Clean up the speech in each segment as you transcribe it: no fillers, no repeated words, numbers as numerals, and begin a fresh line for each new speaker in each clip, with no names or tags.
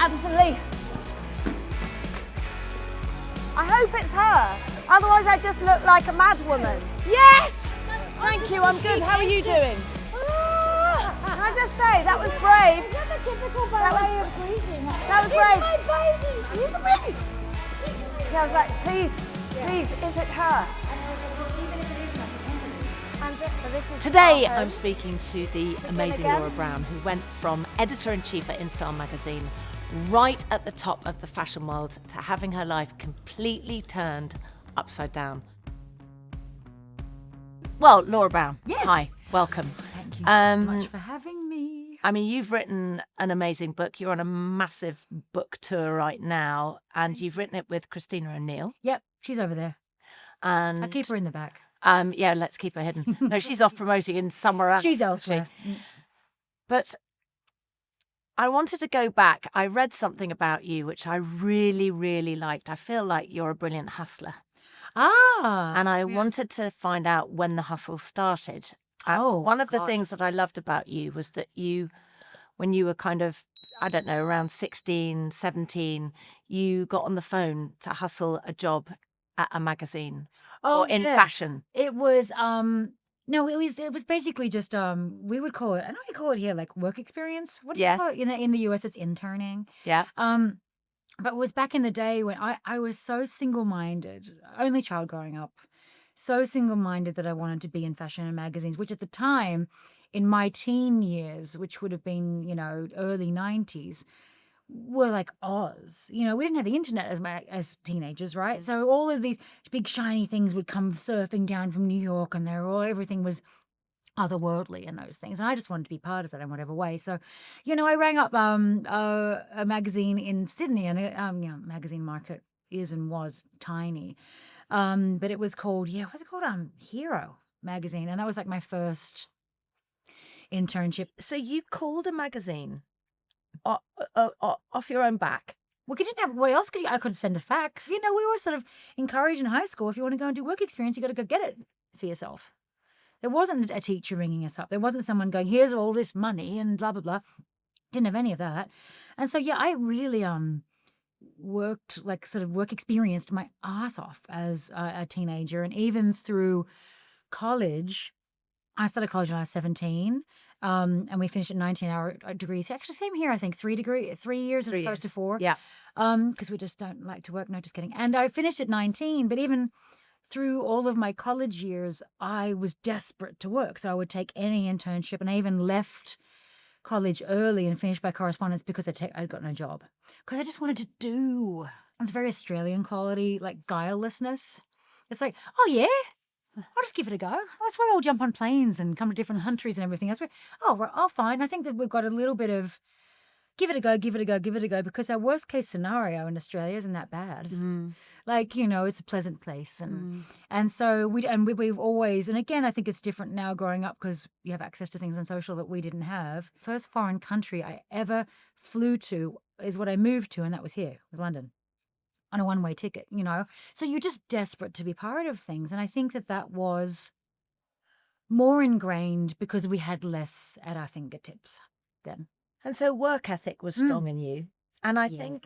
Addison Lee. I hope it's her. Otherwise, I just look like a mad woman. Yes! Thank you, I'm good. How are you doing? Can I just say, that was brave.
Is that the typical way of greeting?
That was brave.
He's my baby! He's a baby!
Yeah, I was like, please, is it her?
Today I'm speaking to the amazing Laura Brown, who went from editor-in-chief at InStyle magazine right at the top of the fashion world to having her life completely turned upside down. Well, Laura Brown,
yes.
Hi, welcome.
Thank you so much for having me.
I mean, you've written an amazing book. You're on a massive book tour right now, and you've written it with Christina O'Neill.
Yep, she's over there.
And
I'll keep her in the back.
Yeah, let's keep her hidden. No, she's off promoting in somewhere else.
She's elsewhere.
But I wanted to go back. I read something about you which I really, really liked. I feel like you're a brilliant hustler. And I wanted to find out when the hustle started. One of the things that I loved about you was that you, when you were kind of, I don't know, around 16, 17, you got on the phone to hustle a job at a magazine or in fashion.
It was no, it was basically just we would call it, I know you call it here like work experience. What do you call it? In the US it's interning.
Yeah.
But it was back in the day when I was so single-minded, only child growing up, so single-minded that I wanted to be in fashion and magazines, which at the time in my teen years, which would have been, early 90s, were like Oz. We didn't have the internet as teenagers, right? So all of these big shiny things would come surfing down from New York, and everything was otherworldly in those things. And I just wanted to be part of that in whatever way. So, I rang up a magazine in Sydney, and magazine market is and was tiny. But it was called, what's it called? Hero magazine. And that was like my first internship.
So you called a magazine off your own back?
Well, you didn't have, what else I could send a fax. We were sort of encouraged in high school, if you want to go and do work experience, you got to go get it for yourself. There wasn't a teacher ringing us up. There wasn't someone going, here's all this money and blah, blah, blah. Didn't have any of that. And so, I really worked, like sort of work experienced my ass off as a teenager. And even through college, I started college when I was 17. And we finished at 19-hour degrees. Actually, same here, I think, 3 years as opposed to 4.
Yeah.
Because we just don't like to work. No, just kidding. And I finished at 19, but even through all of my college years, I was desperate to work. So I would take any internship, and I even left college early and finished by correspondence because I'd got no job. Because I just wanted to do. It's very Australian quality, like guilelessness. It's like, oh yeah, I'll just give it a go. That's why we all jump on planes and come to different countries and everything else. Oh, fine. I think that we've got a little bit of give it a go, because our worst case scenario in Australia isn't that bad. Like, it's a pleasant place. And so we've always, and again, I think it's different now growing up because you have access to things on social that we didn't have. First foreign country I ever flew to is what I moved to, and that was here, was London, on a one-way ticket, So you're just desperate to be part of things. And I think that was more ingrained because we had less at our fingertips then.
And so work ethic was strong in you. And I think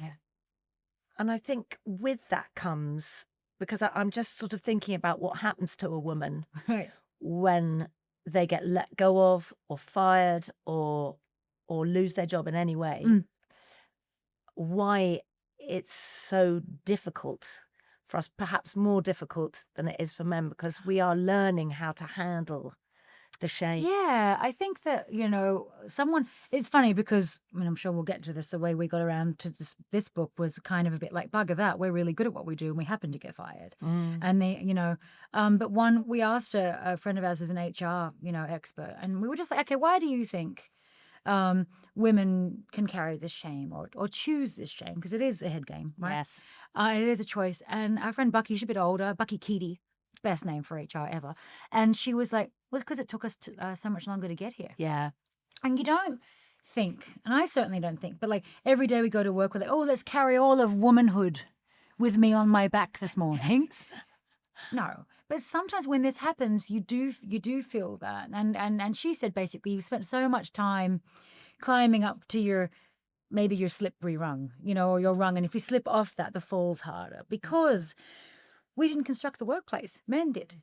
with that comes, because I'm just sort of thinking about what happens to a woman when they get let go of or fired or lose their job in any way. Why it's so difficult for us, perhaps more difficult than it is for men, because we are learning how to handle the shame.
Yeah, I think that, it's funny because, I'm sure we'll get to this, the way we got around to this book was kind of a bit like, bugger that, we're really good at what we do and we happen to get fired. And but we asked a friend of ours who's an HR, expert, and we were just like, okay, why do you think women can carry this shame or choose this shame? Because it is a head game, right?
Yes.
It is a choice. And our friend Bucky, she's a bit older, Bucky Keaty, best name for HR ever. And she was like, well, it's because it took us so much longer to get here.
Yeah.
And you don't think, and I certainly don't think, but like every day we go to work, we're like, oh, let's carry all of womanhood with me on my back this morning. No. But sometimes when this happens, you do feel that. And she said basically you spent so much time climbing up to your maybe your slippery rung, or your rung. And if you slip off that, the fall's harder because we didn't construct the workplace. Men did.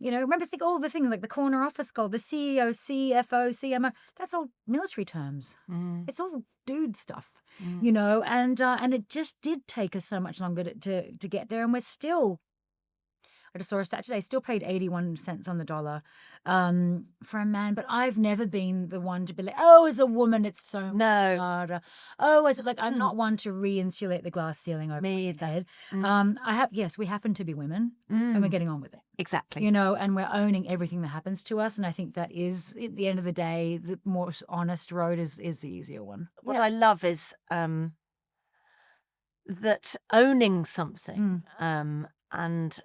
Remember, think all the things like the corner office goal, the CEO, CFO, CMO, that's all military terms. It's all dude stuff, and it just did take us so much longer to get there. And we're still, I just saw a stat today, still paid 81 cents on the dollar for a man. But I've never been the one to be like, oh, as a woman, it's so much harder. Oh, is it like, I'm not one to re-insulate the glass ceiling over my head. Yes, we happen to be women and we're getting on with it.
Exactly.
And we're owning everything that happens to us. And I think that is, at the end of the day, the more honest road is the easier one.
What I love is that owning something and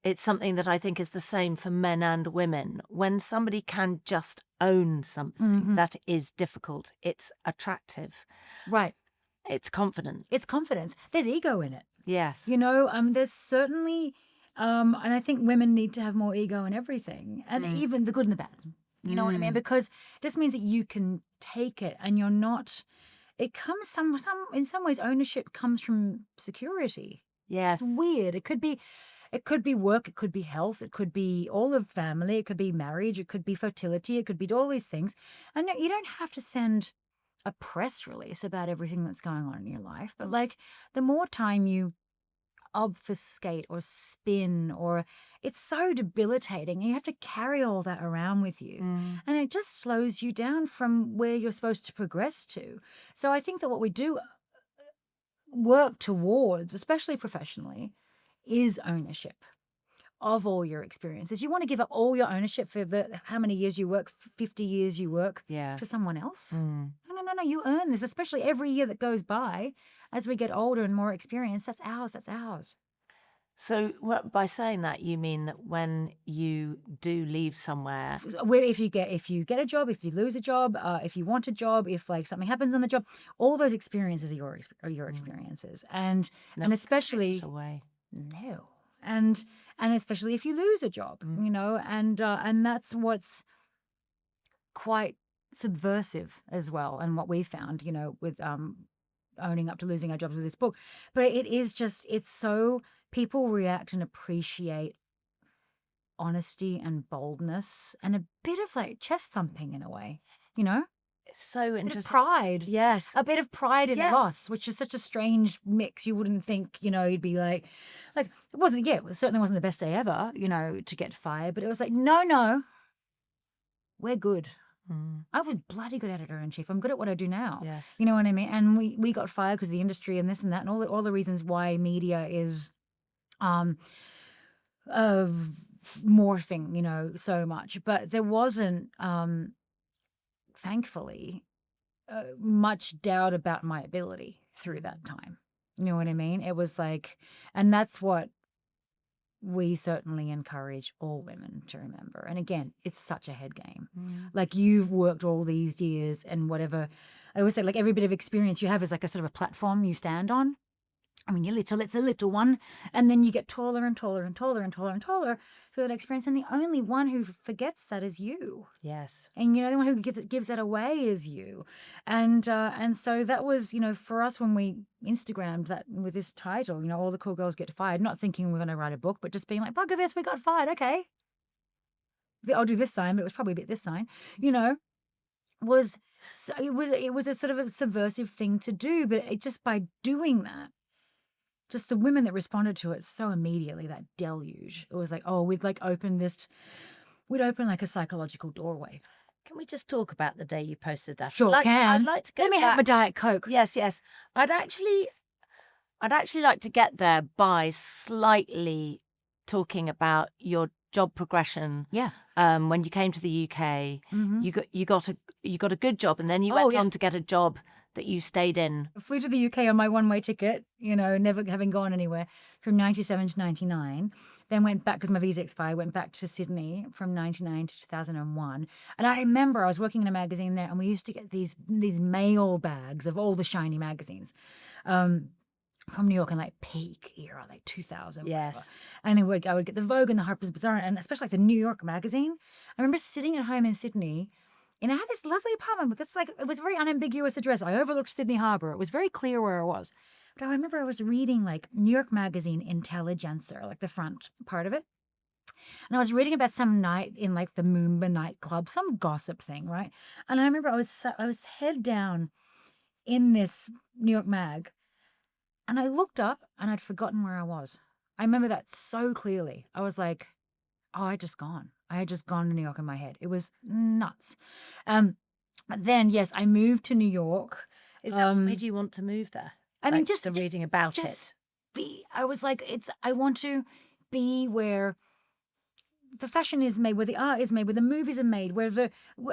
it's something that I think is the same for men and women. When somebody can just own something that is difficult, it's attractive.
Right.
It's confident.
It's confidence. There's ego in it.
Yes.
There's certainly, and I think women need to have more ego in everything, and even the good and the bad. You know what I mean? Because this means that you can take it and you're not, it comes in some ways, ownership comes from security.
Yes.
It's weird. It could be work, it could be health, it could be all of family, it could be marriage, it could be fertility, it could be all these things. And you don't have to send a press release about everything that's going on in your life. But like the more time you obfuscate or spin, or it's so debilitating. You have to carry all that around with you. And it just slows you down from where you're supposed to progress to. So I think that what we do work towards, especially professionally, is ownership of all your experiences. You want to give up all your ownership for how many years you work, 50 years you work to someone else? No. You earn this, especially every year that goes by as we get older and more experienced. That's ours.
So by saying that, you mean that when you do leave somewhere,
if you get a job, if you lose a job, if you want a job, if like something happens on the job, all those experiences are your experiences, and especially
away.
No. And especially if you lose a job, and that's what's quite subversive as well, and what we found, with owning up to losing our jobs with this book. But it is just, it's so, people react and appreciate honesty and boldness and a bit of like chest thumping in a way,
It's so interesting.
A bit of pride.
Yes.
A bit of pride in loss, which is such a strange mix. You wouldn't think, you'd be like it wasn't, it certainly wasn't the best day ever, to get fired. But it was like, no, we're good. I was bloody good editor-in-chief. I'm good at what I do now.
Yes.
You know what I mean? And we got fired because the industry and this and that and all the reasons why media is morphing, so much. But there wasn't, thankfully, much doubt about my ability through that time. You know what I mean? It was like, and that's what we certainly encourage all women to remember. And again, it's such a head game. Like you've worked all these years and whatever. I always say like every bit of experience you have is like a sort of a platform you stand on. I mean, you're little, it's a little one. And then you get taller and taller and taller and taller and taller through that experience. And the only one who forgets that is you.
Yes.
And, the one who gives that away is you. And so that was, for us when we Instagrammed that with this title, all the cool girls get fired, not thinking we're going to write a book, but just being like, bugger this, we got fired. Okay. I'll do this sign, but it was probably a bit this sign, it was a sort of a subversive thing to do. But it just by doing that, just the women that responded to it so immediately, that deluge. It was like, oh, we'd open like a psychological doorway.
Can we just talk about the day you posted that?
Sure, can.
I'd like to go
Let me have a Diet Coke.
Yes. I'd actually like to get there by slightly talking about your job progression.
Yeah.
When you came to the UK, you got a good job, and then you went on to get a job that you stayed in.
I flew to the UK on my one-way ticket, never having gone anywhere, from 97 to 99. Then went back because my visa expired, went back to Sydney from 99 to 2001. And I remember I was working in a magazine there, and we used to get these mail bags of all the shiny magazines. From New York in like peak era, like 2000.
Yes.
And I would get the Vogue and the Harper's Bazaar, and especially like the New York magazine. I remember sitting at home in Sydney And I had this lovely apartment, but it was a very unambiguous address. I overlooked Sydney Harbour. It was very clear where I was. But I remember I was reading like New York Magazine Intelligencer, like the front part of it. And I was reading about some night in like the Moomba nightclub, some gossip thing, right? And I remember I was head down in this New York mag, and I looked up and I'd forgotten where I was. I remember that so clearly. I was like, oh, I had just gone to New York in my head. It was nuts. But then, yes, I moved to New York.
Is that what made you want to move there?
I mean,
Like,
just
reading about it.
I was like, I want to be where the fashion is made, where the art is made, where the movies are made, we're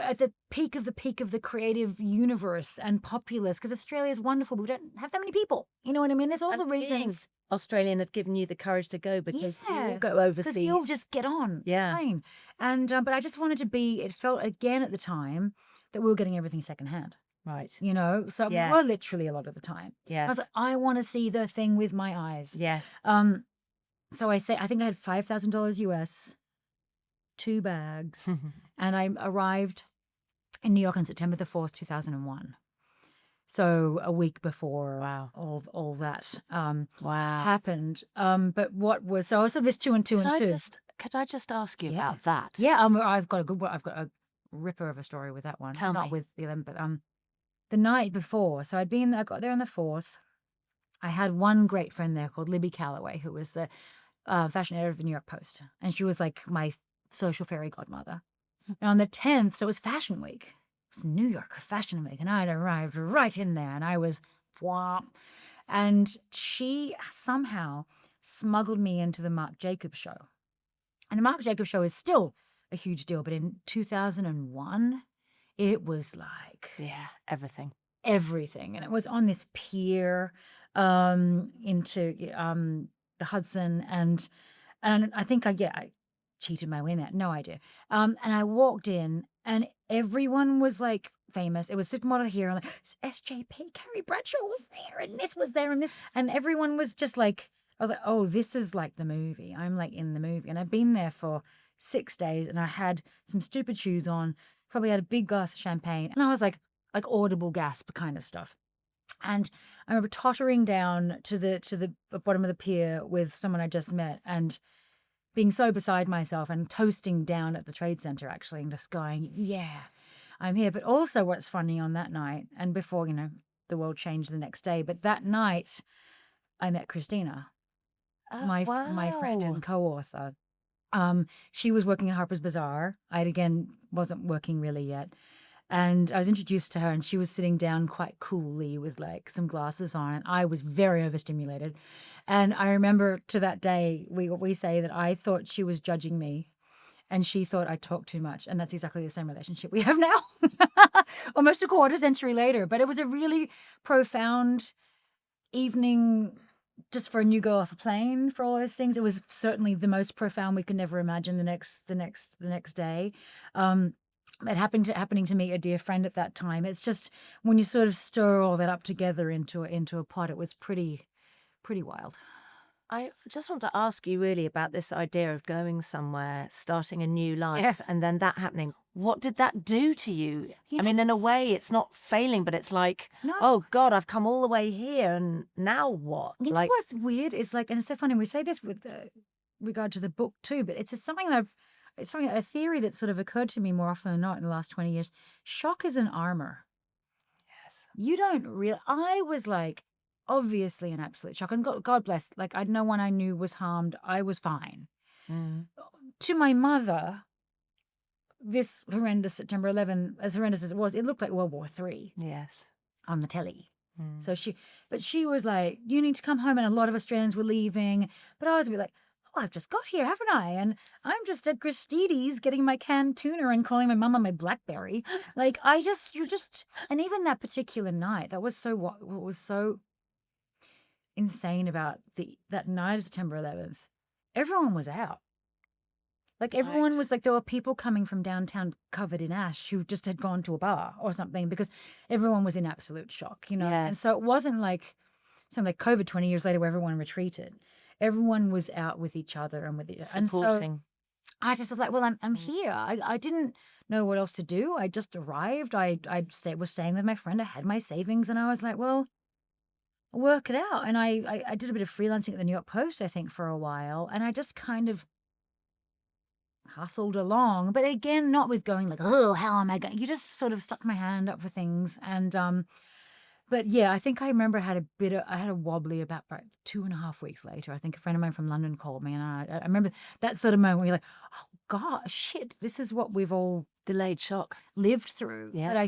at the peak of the creative universe and populace. Because Australia is wonderful, but we don't have that many people. You know what I mean? There's all the reasons.
Australian had given you the courage to go because you all go overseas.
Because we all just get on.
Yeah.
Fine. And but I just wanted to be. It felt again at the time that we were getting everything secondhand.
Right.
You know, so we were literally a lot of the time.
Yes.
I was like, I want to see the thing with my eyes.
Yes.
So I think I had $5,000 US, 2 bags, and I arrived in New York on September the 4th, 2001. So a week before all that happened. But what was so this 2 and 2 and 2?
Could I just ask you about that?
Yeah, I've got a ripper of a story with that one.
Tell me.
Not with the 11, but the night before. So I got there on the 4th. I had one great friend there called Libby Calloway, who was the fashion editor of the New York Post, and she was like my social fairy godmother. And on the 10th, so it was Fashion Week. It was New York Fashion Week, and I'd arrived right in there, and I was whomp. And she somehow smuggled me into the Marc Jacobs show. And the Marc Jacobs show is still a huge deal, but in 2001, it was like
everything,
and it was on this pier into the Hudson, and I think I cheated my way in there, no idea. And I walked in, and everyone was like famous. It was supermodel here, and like SJP, Carrie Bradshaw was there, and this was there, and this, and everyone was just like, I was like, oh, this is like the movie. I'm like in the movie, and I've been there for 6 days, and I had some stupid shoes on, probably had a big glass of champagne, and I was like audible gasp kind of stuff. And I remember tottering down to the bottom of the pier with someone I just met, and being so beside myself and toasting down at the Trade Center actually, and just going, yeah, I'm here. But also what's funny on that night, and before, the world changed the next day, but that night I met Christina, my friend and co-author. She was working at Harper's Bazaar. I wasn't working really yet. And I was introduced to her, and she was sitting down quite coolly with like some glasses on, and I was very overstimulated. And I remember to that day, we say that I thought she was judging me, and she thought I talked too much. And that's exactly the same relationship we have now, almost a quarter century later. But it was a really profound evening just for a new girl off a plane, for all those things. It was certainly the most profound we could never imagine the next day. It happening to me, a dear friend at that time. It's just when you sort of stir all that up together into a pot, it was pretty wild.
I just want to ask you really about this idea of going somewhere, starting a new life, and then that happening. What did that do to you? I mean, in a way, it's not failing, but it's like, oh God, I've come all the way here, and now what?
You know what's weird is like, and it's so funny, we say this with regard to the book too, but it's a theory that sort of occurred to me more often than not in the last 20 years. Shock is an armor.
Yes.
You don't really, I was like, obviously an absolute shock. And God bless, like no one I knew was harmed. I was fine. Mm. To my mother, this horrendous September 11, as horrendous as it was, it looked like World War III.
Yes.
On the telly. Mm. So she was like, you need to come home, and a lot of Australians were leaving. But I was a bit like, oh, I've just got here, haven't I? And I'm just at Christie's getting my canned tuna and calling my mum on my BlackBerry. Like, and even that particular night, that was what was so insane about that night of September 11th. Everyone was out. Like, everyone was like, there were people coming from downtown covered in ash who just had gone to a bar or something, because everyone was in absolute shock, Yes. And so it wasn't like something like COVID 20 years later where everyone retreated. Everyone was out with each other and with each other.
Supporting.
And so I just was like, well, I'm here. I didn't know what else to do. I just arrived. I was staying with my friend. I had my savings, and I was like, well, work it out. And I did a bit of freelancing at the New York Post, I think, for a while, and I just kind of hustled along. But again, not with going like, oh, how am I going? You just sort of stuck my hand up for things. And but yeah, I think I remember I had a wobbly about 2.5 weeks later. I think a friend of mine from London called me, and I remember that sort of moment where you're like, oh gosh, shit, this is what we've all
Delayed shock.
lived through.
Yeah.
But I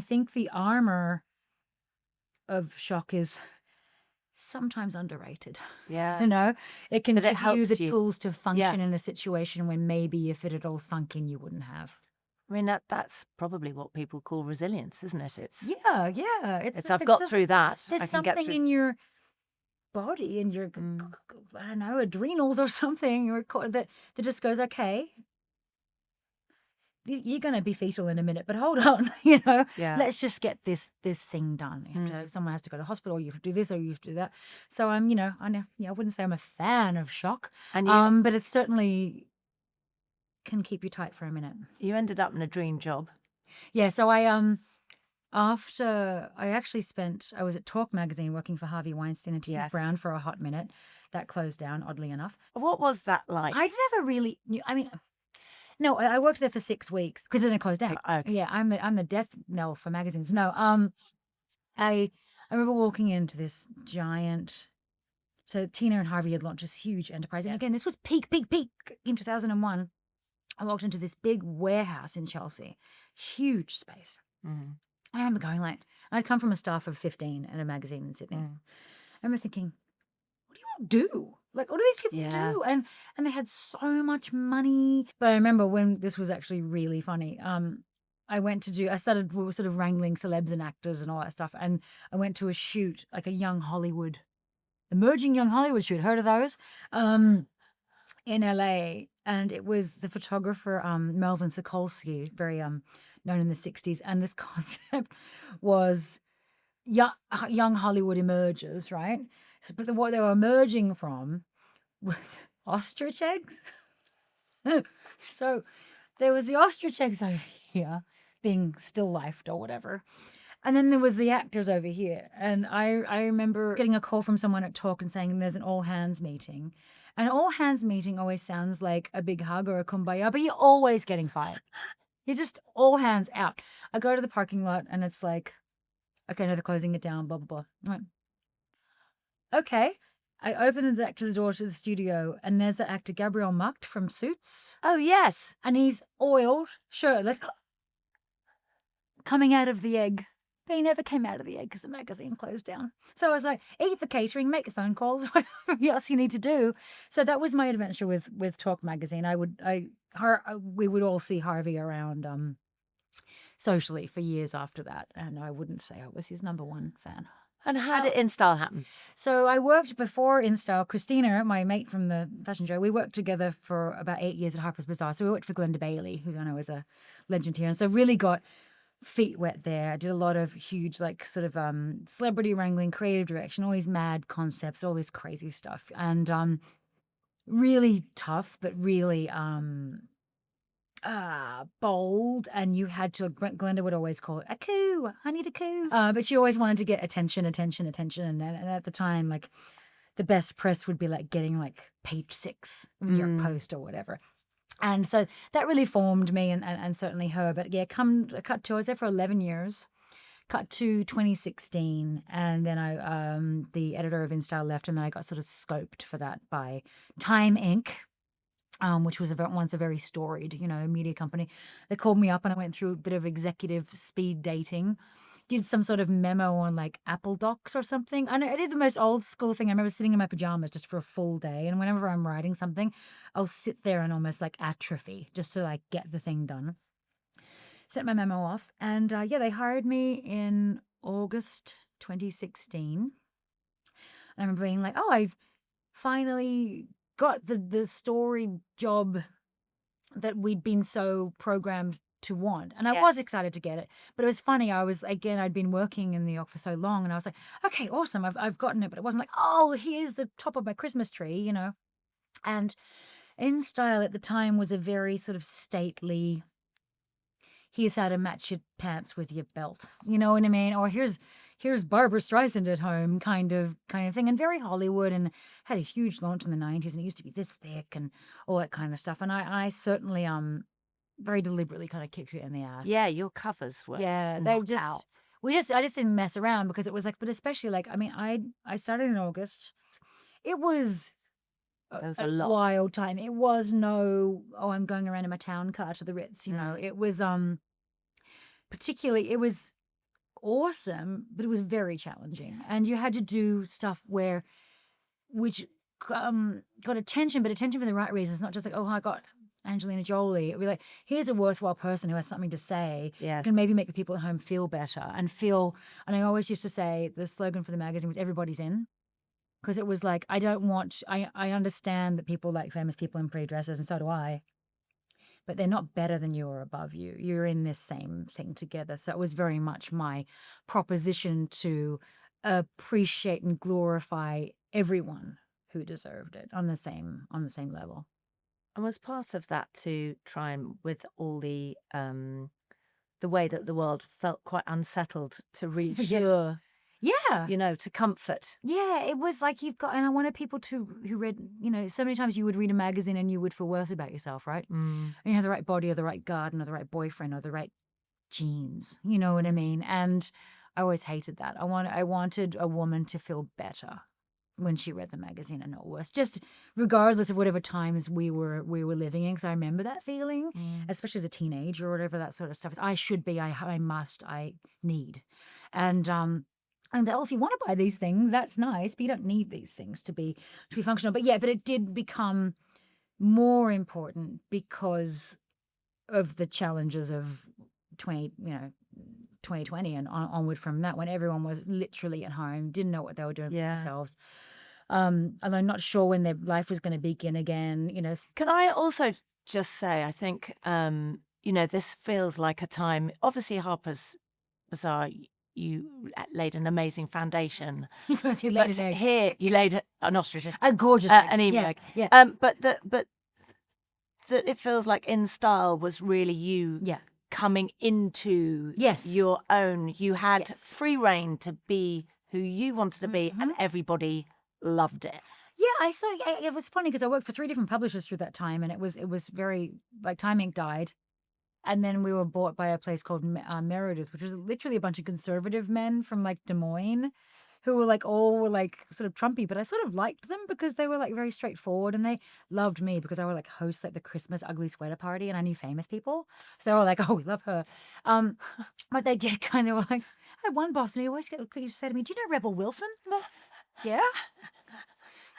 think the armor of shock is sometimes underrated.
Yeah.
You know, it can
But it
give you the
helps you.
tools to function in a situation when maybe if it had all sunk in, you wouldn't have.
I mean, that's probably what people call resilience, isn't it? It's
Yeah.
I've got through that.
There's
I can
something
get through
in your body, in your, I don't know, adrenals or something, that just goes, okay, you're going to be fetal in a minute, but hold on,
Yeah.
let's just get this thing done. Someone has to go to the hospital, or you have to do this, or you have to do that. So I know, I wouldn't say I'm a fan of shock,
And
but it certainly can keep you tight for a minute.
you ended up in a dream job.
Yeah, so after I was at Talk magazine working for Harvey Weinstein and T.
Yes.
Brown for a hot minute. That closed down, oddly enough.
What was that like?
I never really knew. I mean, no, I worked there for 6 weeks because then it closed down.
Okay.
Yeah, I'm the death knell for magazines. No, I remember walking into this giant. So Tina and Harvey had launched this huge enterprise, and again, this was peak in 2001. I walked into this big warehouse in Chelsea, huge space.
Mm.
I remember going like, I'd come from a staff of 15 at a magazine in Sydney. I remember thinking, what do you all do? Like, what do these people do? And they had so much money. But I remember when this was actually really funny. I started sort of wrangling celebs and actors and all that stuff. And I went to a shoot, like a emerging young Hollywood shoot. Heard of those? In LA. And it was the photographer, Melvin Sokolsky, very known in the 60s. And this concept was young Hollywood emergers, right? But what they were emerging from was ostrich eggs. So there was the ostrich eggs over here being still lifed or whatever. And then there was the actors over here. And I remember getting a call from someone at Talk and saying there's an all-hands meeting. An all-hands meeting always sounds like a big hug or a kumbaya, but you're always getting fired. You're just all hands out. I go to the parking lot and it's like, okay, no, they're closing it down, blah, blah, blah. Okay. I open the door to the studio and there's the actor Gabriel Macht from Suits.
Oh, yes.
And he's oiled, shirtless, coming out of the egg. But he never came out of the egg because the magazine closed down. So I was like, eat the catering, make the phone calls, whatever else you need to do. So that was my adventure with Talk magazine. We would all see Harvey around socially for years after that. And I wouldn't say I was his number one fan.
And how did InStyle happen?
So I worked before InStyle. Christina, my mate from the fashion show, we worked together for about 8 years at Harper's Bazaar. So we worked for Glenda Bailey, who I know is a legend here. And so really got feet wet there. I did a lot of huge, like, sort of celebrity wrangling, creative direction, all these mad concepts, all this crazy stuff. And really tough, but really bold. And you had to, Glenda would always call it a coup. I need a coup. But she always wanted to get attention. And at the time, like, the best press would be like getting like page 6 of New York Post or whatever. And so that really formed me and certainly her. But yeah, I was there for 11 years, cut to 2016. And then the editor of InStyle left, and then I got sort of scoped for that by Time Inc., which was once a very storied, media company. They called me up and I went through a bit of executive speed dating. Did some sort of memo on like Apple Docs or something. And I did the most old school thing. I remember sitting in my pajamas just for a full day. And whenever I'm writing something, I'll sit there and almost like atrophy just to like get the thing done. Sent my memo off. And they hired me in August 2016. I remember being like, I finally got the story job that we'd been so programmed to want. And I was excited to get it. But it was funny. I'd been working in New York for so long, and I was like, okay, awesome. I've gotten it. But it wasn't like, here's the top of my Christmas tree, And InStyle at the time was a very sort of stately, here's how to match your pants with your belt. You know what I mean? Or here's Barbara Streisand at home kind of thing. And very Hollywood, and had a huge launch in the 90s, and it used to be this thick and all that kind of stuff. And I certainly very deliberately kind of kicked it in the ass.
Yeah, your covers were
They just
out.
I just didn't mess around, because it was like, but especially like, I mean, I started in August. It was
There was
a
a lot.
wild time. It was no, I'm going around in my town car to the Ritz, you know. It was particularly, it was awesome, but it was very challenging. And you had to do stuff which got attention, but attention for the right reasons. Not just like, oh, I got Angelina Jolie. It'd be like, here's a worthwhile person who has something to say.
Yeah.
Can maybe make the people at home feel better and I always used to say the slogan for the magazine was everybody's in. Because it was like, I understand that people like famous people in pretty dresses, and so do I. But they're not better than you or above you. You're in this same thing together. So it was very much my proposition to appreciate and glorify everyone who deserved it on the same level.
And was part of that to try and, with all the way that the world felt quite unsettled, to reassure,
Yeah.
you know, to comfort.
Yeah, it was like and I wanted people who read, you know, so many times you would read a magazine and you would feel worse about yourself, right? And you have the right body or the right garden or the right boyfriend or the right genes, you know what I mean? And I always hated that. I wanted a woman to feel better when she read the magazine and not worse, just regardless of whatever times we were living in, because I remember that feeling, especially as a teenager or whatever that sort of stuff is. I should be, I must, I need. And if you want to buy these things, that's nice, but you don't need these things to be functional. But it did become more important because of the challenges of 2020 and onward from that, when everyone was literally at home, didn't know what they were doing for themselves. And I'm not sure when their life was going to begin again, you know.
Can I also just say, I think, you know, this feels like a time, obviously Harper's Bazaar, you laid an amazing foundation.
Because you laid an egg.
Here, you laid an ostrich.
A gorgeous egg.
An emu egg.
Yeah.
But that it feels like InStyle was really you coming into your own. You had free reign to be who you wanted to be, and everybody loved it.
Yeah, it was funny because I worked for 3 different publishers through that time, and it was very, like, Time Inc. died. And then we were bought by a place called Meredith, which was literally a bunch of conservative men from like Des Moines, who were like sort of Trumpy, but I sort of liked them because they were like very straightforward, and they loved me because I would like host like the Christmas ugly sweater party, and I knew famous people, so they were like, oh, we love her. But they did kind of like, I had one boss, and he always used to say to me, do you know Rebel Wilson? Yeah.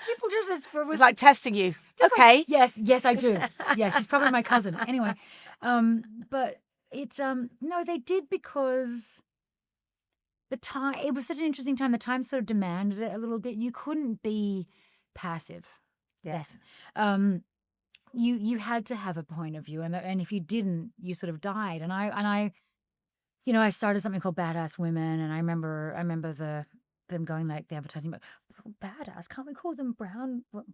People just
was like testing you.
Okay. Like, yes, I do. Yeah, she's probably my cousin. Anyway, but it's no, they did because the time. It was such an interesting time. The time sort of demanded it a little bit. You couldn't be passive.
Yes.
You had to have a point of view, and if you didn't, you sort of died. And I, you know, I started something called Badass Women, and I remember them going like the advertising, but badass, can't we call them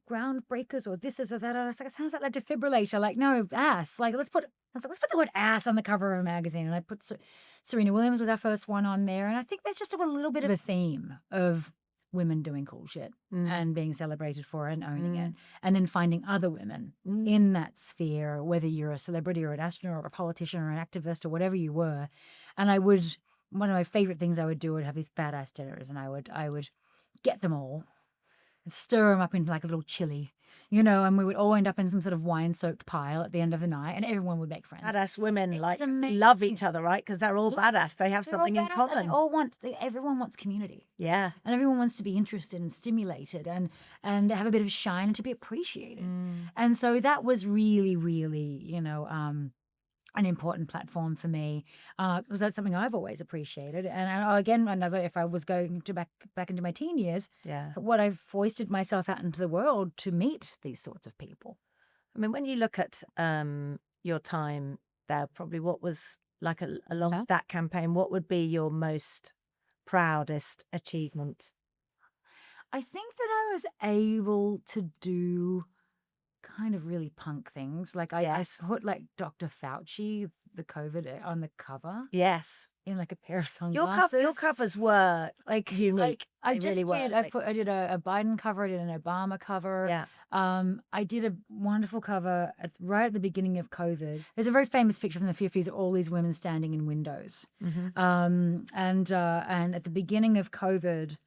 groundbreakers or this is or that? I was like, it sounds like a defibrillator. Like, no, ass. Like, let's put the word ass on the cover of a magazine. And I put Serena Williams was our first one on there, and I think that's just a little bit of a theme of women doing cool shit and being celebrated for it and owning it, and then finding other women in that sphere, whether you're a celebrity or an astronaut or a politician or an activist or whatever you were. And one of my favorite things I would do would have these badass dinners, and I would get them all and stir them up into like a little chili, you know, and we would all end up in some sort of wine-soaked pile at the end of the night, and everyone would make friends.
Badass women love each other, right? Because they're all badass. They have something in common.
Everyone wants community.
Yeah.
And everyone wants to be interested and stimulated and have a bit of shine and to be appreciated. And so that was really, really, you know, an important platform for me, because that's something I've always appreciated. And again, if I was going to back into my teen years, what I've foisted myself out into the world to meet these sorts of people.
I mean, when you look at your time there, probably what was like along that campaign, what would be your most proudest achievement?
I think that I was able to do kind of really punk things. Like I put like Dr. Fauci, the COVID on the cover
Yes.
in like a pair of
Your
sunglasses.
covers were
like
unique.
I
They
just
really were.
did. I did a Biden cover. I did an Obama cover.
Yeah.
I did a wonderful cover right at the beginning of COVID. There's a very famous picture from the 50s of all these women standing in windows. And at the beginning of COVID,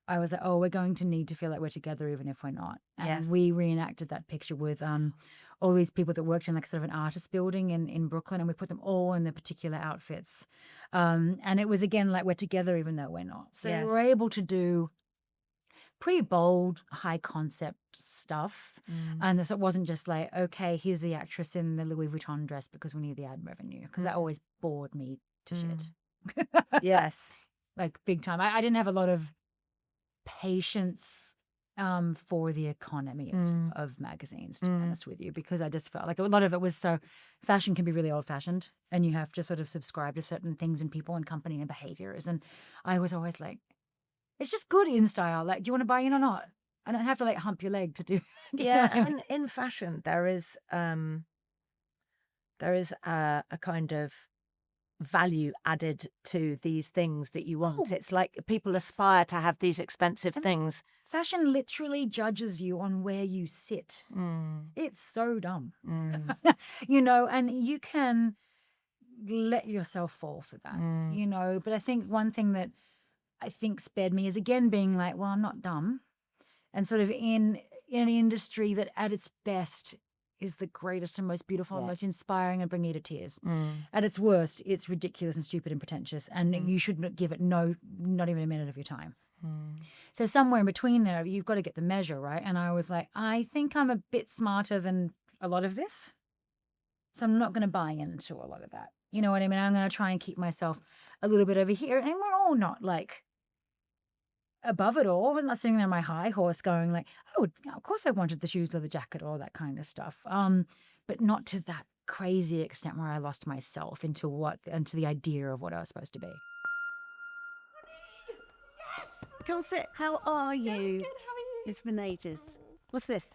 I was like, oh, we're going to need to feel like we're together even if we're not. And
Yes.
we reenacted that picture with all these people that worked in like sort of an artist building in Brooklyn, and we put them all in their particular outfits. And it was, again, like we're together even though we're not. So
Yes.
we were able to do pretty bold, high concept stuff. And so it wasn't just like, okay, here's the actress in the Louis Vuitton dress because we need the ad revenue, because that always bored me to shit.
Yes.
Like big time. I didn't have a lot of patience for the economy of magazines, to be honest with you, because I just felt like a lot of it was so, fashion can be really old fashioned and you have to sort of subscribe to certain things and people and company and behaviors. And I was always like, it's just good InStyle. Like, do you want to buy in or not? I don't have to like hump your leg to do.
Yeah. And in fashion, there is a kind of value added to these things that you want. It's like people aspire to have these expensive things.
Fashion literally judges you on where you sit. It's so dumb. You know, and you can let yourself fall for that, you know. But I think one thing that I think spared me is, again, being like, well, I'm not dumb. And sort of in an industry that at its best is the greatest and most beautiful and most inspiring and bring you to tears. At its worst, it's ridiculous and stupid and pretentious, and you shouldn't give it not even a minute of your time. So somewhere in between there, you've got to get the measure, right? And I was like, I think I'm a bit smarter than a lot of this, so I'm not going to buy into a lot of that. You know what I mean? I'm going to try and keep myself a little bit over here, and we're all not like above it all. I was not sitting there on my high horse going like, oh, of course I wanted the shoes or the jacket or all that kind of stuff. But not to that crazy extent where I lost myself into the idea of what I was supposed to be.
Yes! Come sit. How are you?
Good, how are you?
It's been ages. What's this?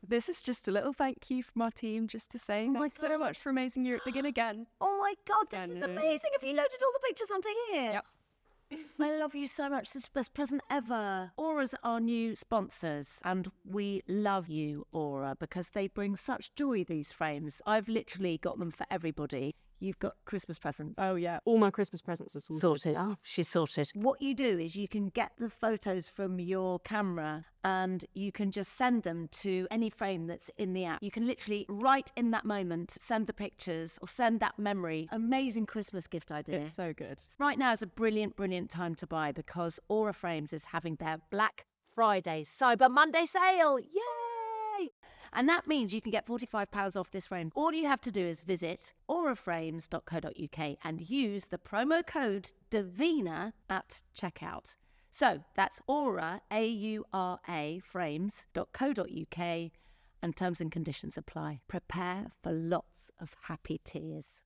This is just a little thank you from our team, just to say thanks so much for amazing you at Begin Again.
Oh my God, this is amazing. Have you loaded all the pictures onto here?
Yep.
I love you so much. This is the best present ever. Aura's our new sponsors, and we love you, Aura, because they bring such joy, these frames. I've literally got them for everybody. You've got Christmas presents.
Oh yeah, all my Christmas presents are sorted.
Oh, she's sorted.
What you do is you can get the photos from your camera and you can just send them to any frame that's in the app. You can literally, right in that moment, send the pictures or send that memory. Amazing Christmas gift idea.
It's so good.
Right now is a brilliant, brilliant time to buy because Aura Frames is having their Black Friday Cyber Monday sale. Yay! And that means you can get £45 off this frame. All you have to do is visit auraframes.co.uk and use the promo code Davina at checkout. So that's Aura, A-U-R-A, frames.co.uk, and terms and conditions apply. Prepare for lots of happy tears.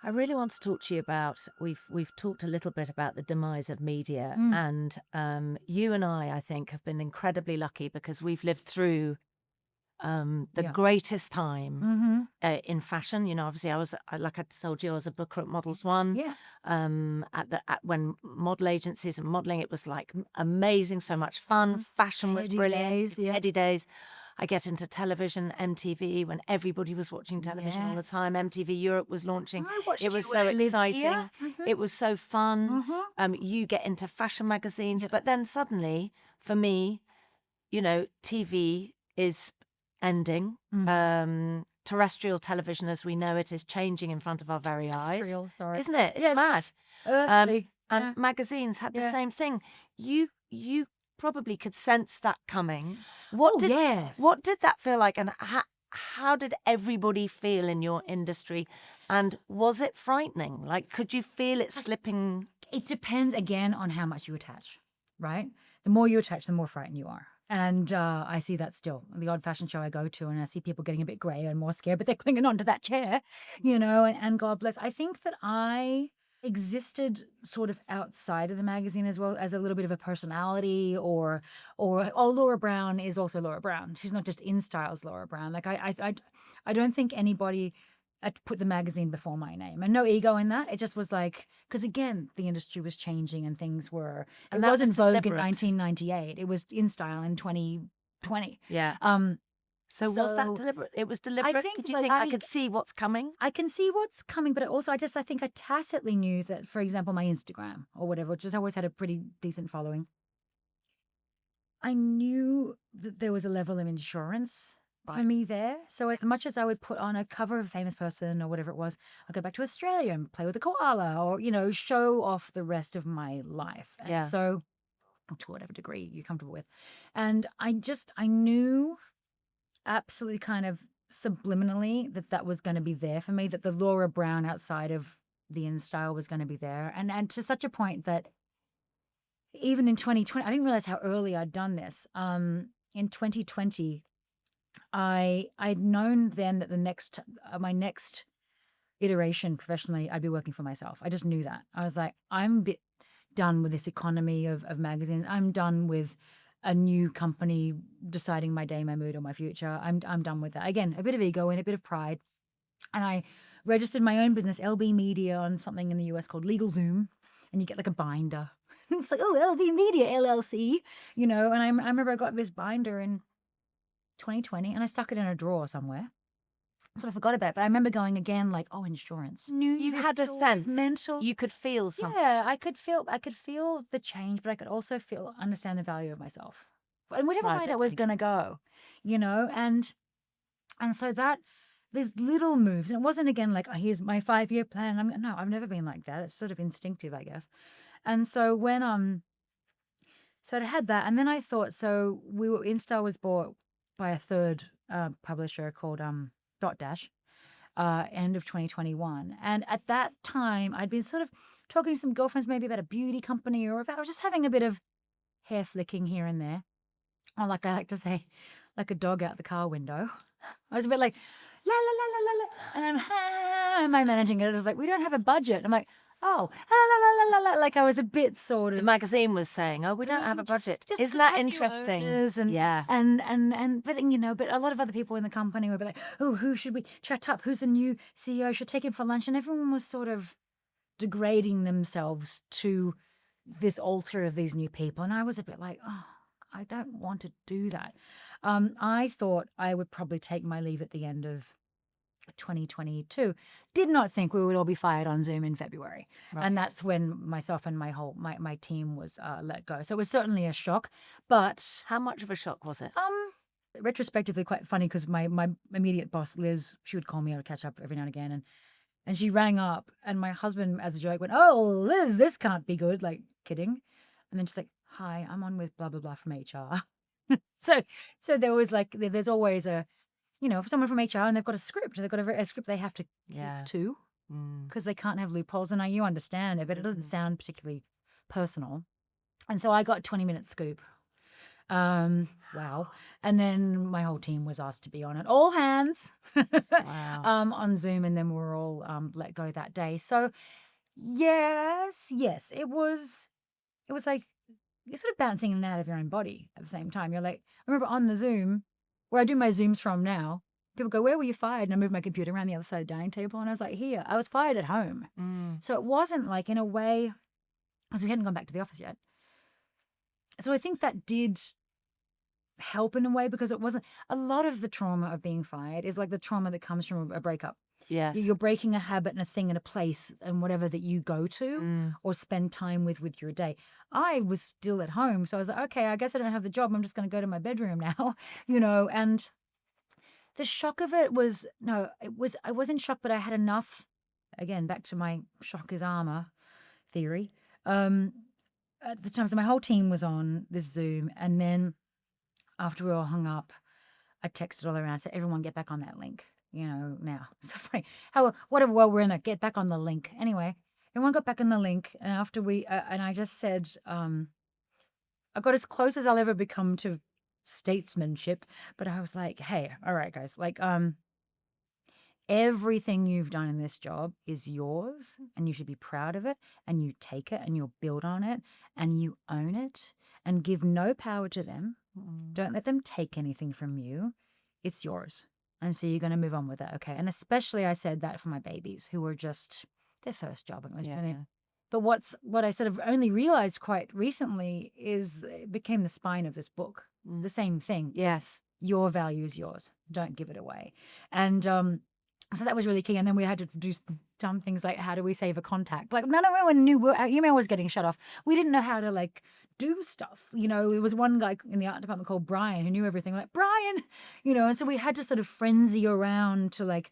I really want to talk to you about, we've talked a little bit about the demise of media, and you and I think, have been incredibly lucky because we've lived through the greatest time in fashion. You know, obviously like I told you, I was a booker at Models One.
Yeah.
When model agencies and modelling, it was like amazing, so much fun. Fashion was
Heady
brilliant.
days, yeah.
Heady days. I get into television, MTV, when everybody was watching television all the time. MTV Europe was launching.
I watched
It was
you
so
when I lived
exciting.
here.
It was so fun. You get into fashion magazines. But then suddenly, for me, you know, TV is ending. Terrestrial television as we know it is changing in front of our very eyes.
Terrestrial, sorry.
Isn't it? It's mad.
Earthly.
And magazines had the same thing. You probably could sense that coming. What did that feel like, and how did everybody feel in your industry, and was it frightening? Like, could you feel it slipping?
It depends, again, on how much you attach, right? The more you attach, the more frightened you are. And I see that still. The odd fashion show I go to, and I see people getting a bit grey and more scared, but they're clinging onto that chair, you know, and God bless. I think that I existed sort of outside of the magazine as well as a little bit of a personality, or oh, Laura Brown is also Laura Brown. She's not just InStyle's Laura Brown. Like I don't think anybody had put the magazine before my name, and no ego in that. It just was like, because again, the industry was changing and things were.
And
it
that
wasn't
was
Vogue in
deliberate.
1998. It was InStyle in 2020.
Yeah. So was that
so
deliberate? It was deliberate.
think,
Did you
like,
think I
I-
could see what's coming?
I can see what's coming, but I think I tacitly knew that, for example, my Instagram or whatever, which has always had a pretty decent following, I knew that there was a level of insurance for me there. So as much as I would put on a cover of a famous person or whatever it was, I'd go back to Australia and play with a koala, or, show off the rest of my life. And
Yeah.
so, to whatever degree you're comfortable with. And I knew absolutely kind of subliminally that was going to be there for me, that the Laura Brown outside of the InStyle was going to be there. And to such a point that even in 2020, I didn't realize how early I'd done this. In 2020, I'd known then that my next iteration professionally, I'd be working for myself. I just knew that. I was like, I'm a bit done with this economy of magazines. I'm done with a new company deciding my day, my mood, or my future. I'm done with that. Again, a bit of ego and a bit of pride. And I registered my own business, LB Media, on something in the US called LegalZoom. And you get like a binder. It's like, oh, LB Media, LLC, And I remember I got this binder in 2020 and I stuck it in a drawer somewhere. Sort of forgot about it. But I remember going again, like, oh, insurance.
You had a sense.
Mental.
You could feel something.
Yeah, I could feel the change, but I could also understand the value of myself. And whichever way that was going to go, and so that there's little moves. And it wasn't again like, oh, here's my 5-year plan. No, I've never been like that. It's sort of instinctive, I guess. And so when, so I had that. And then I thought, so InStyle was bought by a third publisher called Dot Dash, end of 2021. And at that time, I'd been sort of talking to some girlfriends maybe about a beauty company, or if I was just having a bit of hair flicking here and there. Or like I like to say, like a dog out the car window. I was a bit like, la, la, la, la, la, la. And am I managing it? It was like, we don't have a budget. I'm like, oh, la, la, la, la, la. Like I was a bit sort of.
The magazine was saying, oh, we don't have a budget.
Just
Isn't that
have your
interesting?
owners and,
Yeah.
But a lot of other people in the company would be like, oh, who should we chat up? Who's the new CEO? Should take him for lunch. And everyone was sort of degrading themselves to this altar of these new people. And I was a bit like, oh, I don't want to do that. I thought I would probably take my leave at the end of 2022. Did not think we would all be fired on Zoom in February.
Right.
And that's when myself and my team was let go. So it was certainly a shock. But
How much of a shock was it?
retrospectively quite funny, because my immediate boss, Liz, she would call me, I would catch up every now and again. And she rang up, and my husband, as a joke, went, oh, Liz, this can't be good. Like, kidding. And then she's like, hi, I'm on with blah, blah, blah from HR. So there was like, there's always a, for someone from HR and they've got a script, they've got a script they have to keep to, because they can't have loopholes. And you understand it, but it doesn't sound particularly personal. And so I got a 20-minute scoop. Wow. And then my whole team was asked to be on it. All hands on Zoom. And then we were all let go that day. So yes, it was like, you're sort of bouncing in and out of your own body at the same time. You're like, I remember on the Zoom, where I do my Zooms from now, people go, where were you fired? And I moved my computer around the other side of the dining table. And I was like, here. I was fired at home. So it wasn't like, in a way, because we hadn't gone back to the office yet. So I think that did help in a way, because it wasn't, a lot of the trauma of being fired is like the trauma that comes from a breakup.
Yes.
You're breaking a habit and a thing and a place and whatever that you go to or spend time with your day. I was still at home. So I was like, okay, I guess I don't have the job. I'm just going to go to my bedroom now, and the shock of it was, I wasn't shocked, but I had enough, again, back to my shock is armor theory. At the time, so my whole team was on this Zoom. And then after we all hung up, I texted all around, said, everyone get back on that link. Now. So funny. We're in it, get back on the link. Anyway, everyone got back on the link. And after and I just said, I got as close as I'll ever become to statesmanship. But I was like, hey, all right, guys, like, everything you've done in this job is yours and you should be proud of it, and you take it and you'll build on it and you own it and give no power to them. Don't let them take anything from you. It's yours. And so you're going to move on with it. Okay. And especially I said that for my babies who were just their first job. And it was brilliant. But what I sort of only realized quite recently is it became the spine of this book. The same thing.
Yes.
Your value is yours. Don't give it away. And so that was really key. And then we had to do dumb things like, how do we save a contact? Like, none of anyone knew. Our email was getting shut off. We didn't know how to, like, do stuff. You know, there was one guy in the art department called Brian who knew everything. Like, Brian, you know, and so we had to sort of frenzy around to, like,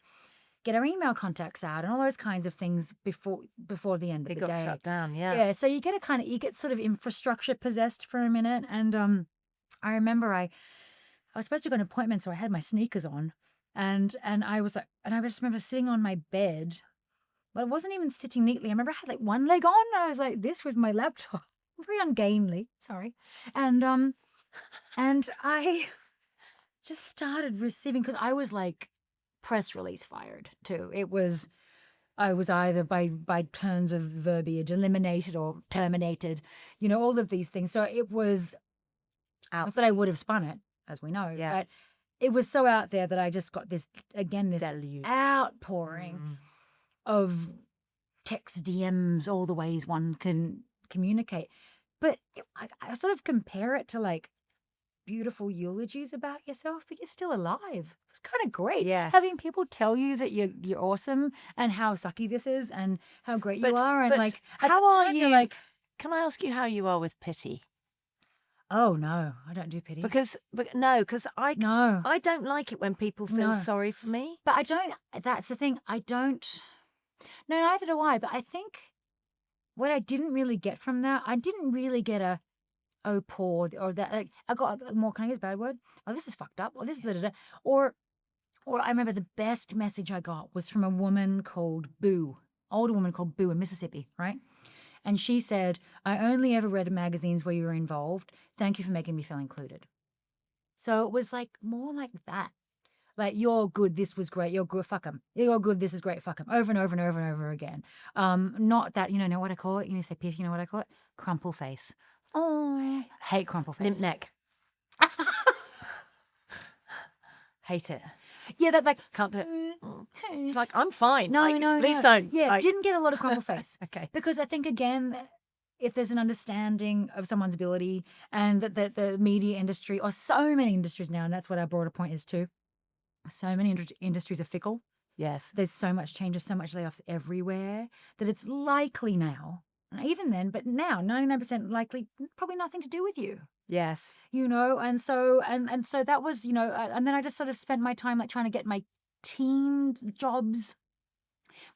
get our email contacts out and all those kinds of things before the end of the day.
It got shut down, yeah.
Yeah, so you get sort of infrastructure possessed for a minute. And I remember I was supposed to go to an appointment, so I had my sneakers on. And I was like, and I just remember sitting on my bed, but I wasn't even sitting neatly. I remember I had like one leg on, and I was like this with my laptop, very ungainly, sorry. And I just started receiving, because I was like press release fired too. I was either by turns of verbiage eliminated or terminated, you know, all of these things. So it was not that I would have spun it, as we know, but it was so out there that I just got this
Deluge.
outpouring of text, DMs, all the ways one can communicate. But I sort of compare it to like beautiful eulogies about yourself, but you're still alive. It's kind of great.
Yes.
Having people tell you that you're awesome and how sucky this is and how great you are. And
but
like,
how are you?
Like,
can I ask you how you are with pity?
oh no, I don't do pity.
Because I don't like it when people feel sorry for me.
But I don't. That's the thing. I don't. No, neither do I. But I think what I didn't really get from that, I didn't really get a oh poor or that. Like, I got more. Can I use a bad word? Oh, this is fucked up. Or this is da. Or I remember the best message I got was from a woman called Boo, older woman called Boo in Mississippi, right? And she said, I only ever read magazines where you were involved. Thank you for making me feel included. So it was like more like that. Like, you're good, this was great, you're good, fuck 'em. You're good, this is great, fuck 'em. Over and over and over and over again. Not that, know what I call it? You say pity, you know what I call it? Crumple face. Oh, hate crumple face.
Limp neck. Hate it.
Yeah, that like
Can't do it. It's like, I'm fine.
No,
please don't.
Yeah,
Like,
didn't get a lot of crumple face.
Okay.
Because I think, again, if there's an understanding of someone's ability, and that the media industry, or so many industries now, and that's what our broader point is too, so many industries are fickle.
Yes.
There's so much changes, so much layoffs everywhere, that it's likely now, and even then, but now, 99% likely, probably nothing to do with you.
Yes.
And so that was, and then I just sort of spent my time like trying to get my team jobs.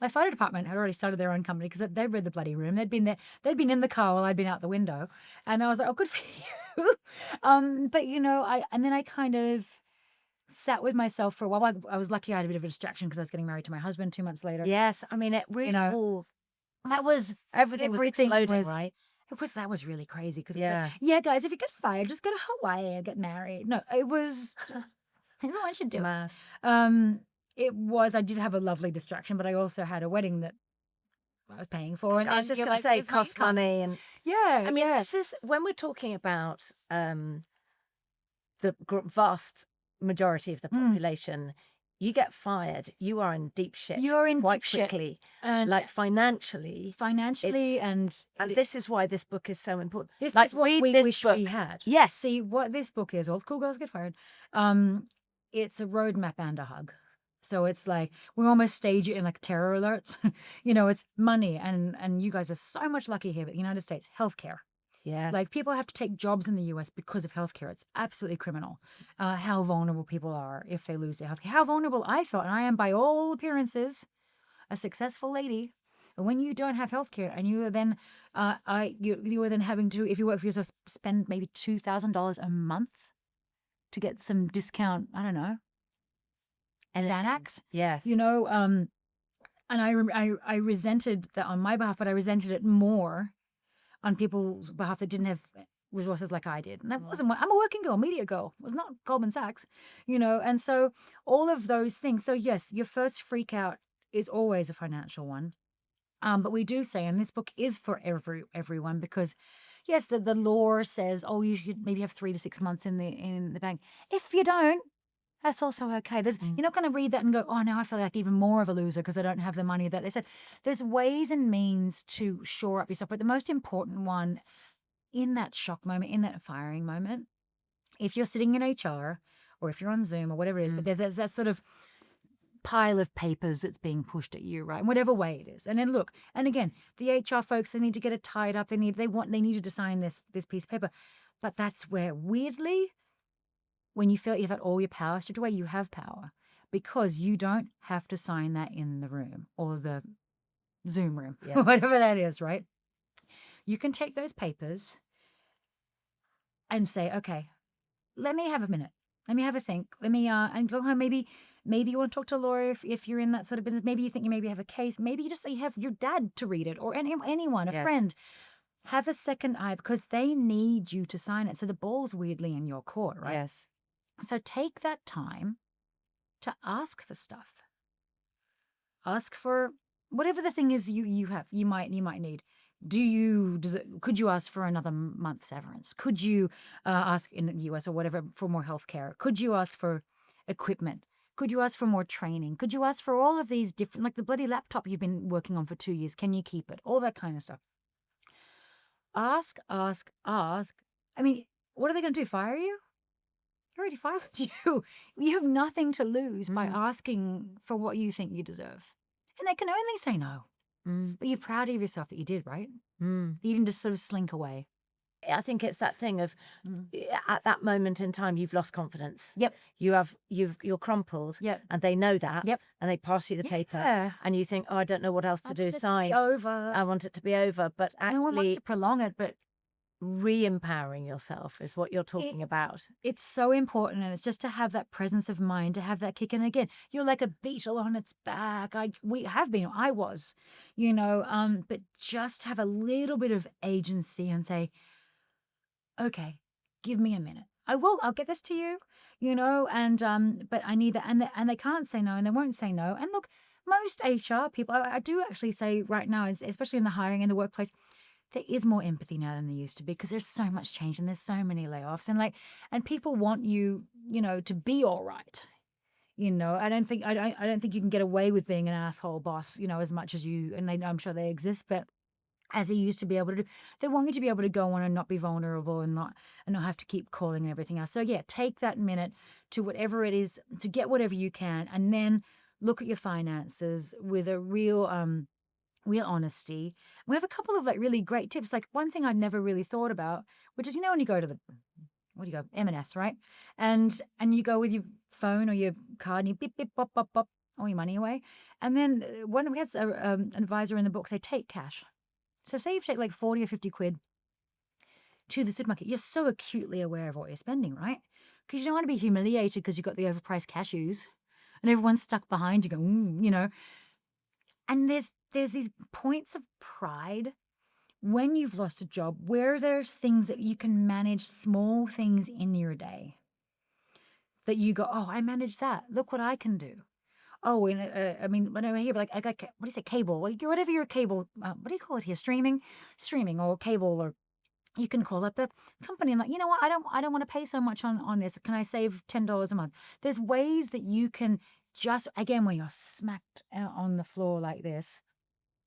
My photo department had already started their own company because they'd read the bloody room. They'd been there. They'd been in the car while I'd been out the window, and I was like, "Oh, good for you." But I kind of sat with myself for a while. I was lucky I had a bit of a distraction because I was getting married to my husband 2 months later.
Yes. I mean, it really
that was
everything was exploding, right?
That was really crazy because yeah, guys, if you get fired, just go to Hawaii and get married. No, it was everyone should do
Mad.
it. It was. I did have a lovely distraction, but I also had a wedding that I was paying for. And
I was just going to say, it costs money, and
I mean,
this is when we're talking about the vast majority of the population. You get fired, you are in deep shit.
You're in
quite
deep shit.
quickly,
And
like financially,
and
this is why this book is so important.
This
like,
is what
read
we
this
wish
book.
we had.
Yes.
See what this book is. All the cool girls get fired. It's a roadmap and a hug. So it's like we almost stage it in like terror alerts. It's money, and you guys are so much lucky here, but the United States, healthcare.
Yeah.
Like, people have to take jobs in the US because of healthcare. It's absolutely criminal. How vulnerable people are if they lose their healthcare. How vulnerable I felt, and I am by all appearances a successful lady. And when you don't have healthcare, and you are then, you are then having to, if you work for yourself, spend maybe $2,000 a month to get some discount. I don't know. Xanax.
Yes.
And I resented that on my behalf, but I resented it more on people's behalf that didn't have resources like I did. And that wasn't, I'm a working girl, media girl. It was not Goldman Sachs, you know. And so all of those things. So yes, your first freak out is always a financial one. But we do say, and this book is for everyone, because yes, the law says, oh, you should maybe have 3 to 6 months in the bank. If you don't, that's also okay. You're not going to read that and go, oh, now I feel like even more of a loser because I don't have the money that they said. There's ways and means to shore up yourself. But the most important one in that shock moment, in that firing moment, if you're sitting in HR or if you're on Zoom or whatever it is, but there's that sort of pile of papers that's being pushed at you, right? In whatever way it is. And then look, and again, the HR folks, they need to get it tied up. They needed to sign this piece of paper. But that's where, weirdly, when you feel like you've had all your power stripped away, you have power, because you don't have to sign that in the room or the Zoom room, whatever that is, right? You can take those papers and say, okay, let me have a minute. Let me have a think. Let me and go home. Maybe you want to talk to a lawyer if you're in that sort of business. Maybe you think you maybe have a case. Maybe you just say you have your dad to read it, or anyone, a friend. Have a second eye, because they need you to sign it. So the ball's weirdly in your court, right?
Yes.
So take that time to ask for stuff. Ask for whatever the thing is you might need. Could you ask for another month's severance? Could you ask in the US or whatever for more healthcare? Could you ask for equipment? Could you ask for more training? Could you ask for all of these different, like the bloody laptop you've been working on for 2 years? Can you keep it? All that kind of stuff. Ask. I mean, what are they going to do? Fire you? They already fired you. You have nothing to lose by asking for what you think you deserve. And they can only say no. But you're proud of yourself that you did, right? You didn't just sort of slink away.
I think it's that thing of at that moment in time you've lost confidence.
Yep.
You're crumpled.
Yep.
And they know that.
Yep.
And they pass you the paper and you think, oh, I don't know what else to do. Sign.
Over.
I want it to be over. But
No one wants
actually
to prolong it, but
re-empowering yourself is what you're talking about.
it's so important, and it's just to have that presence of mind, to have that kick. And again, you're like a beetle on its back. I was, but just have a little bit of agency and say, okay, give me a minute. I'll get this to you, but I need that. And they can't say no, and they won't say no. And look, most HR people, I do actually say right now, especially in the hiring in the workplace, there is more empathy now than there used to be, because there's so much change and there's so many layoffs, and people want you, to be all right. I don't think you can get away with being an asshole boss, as much as you, and I'm sure they exist, but as you used to be able to do, they want you to be able to go on and not be vulnerable and not have to keep calling and everything else. So yeah, take that minute to whatever it is, to get whatever you can, and then look at your finances with a real honesty. We have a couple of really great tips. Like one thing I'd never really thought about, which is, when you go to M&S, right? And you go with your phone or your card and you beep, beep, bop, bop, bop, all your money away. And then we had an advisor in the book say, take cash. So say you take like 40 or 50 quid to the supermarket. You're so acutely aware of what you're spending, right? Because you don't want to be humiliated because you've got the overpriced cashews and everyone's stuck behind you going, And there's these points of pride when you've lost a job where there's things that you can manage, small things in your day that you go, oh, I managed that. Look what I can do. Oh, and when I hear I got, what do you say, cable? Whatever your cable, what do you call it here? Streaming or cable, or you can call up the company and you know what? I don't want to pay so much on this. Can I save $10 a month? There's ways that you can just, again, when you're smacked out on the floor like this,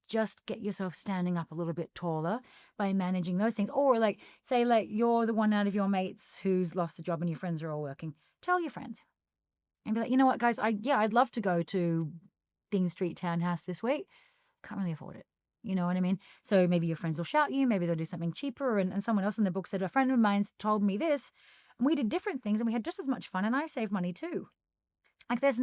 just get yourself standing up a little bit taller by managing those things. Or say you're the one out of your mates who's lost a job and your friends are all working. Tell your friends and be like, you know what, guys, I'd love to go to Dean Street Townhouse this week. Can't really afford it. You know what I mean? So maybe your friends will shout you. Maybe they'll do something cheaper. And someone else in the book said, a friend of mine told me this, and we did different things and we had just as much fun, and I saved money too. If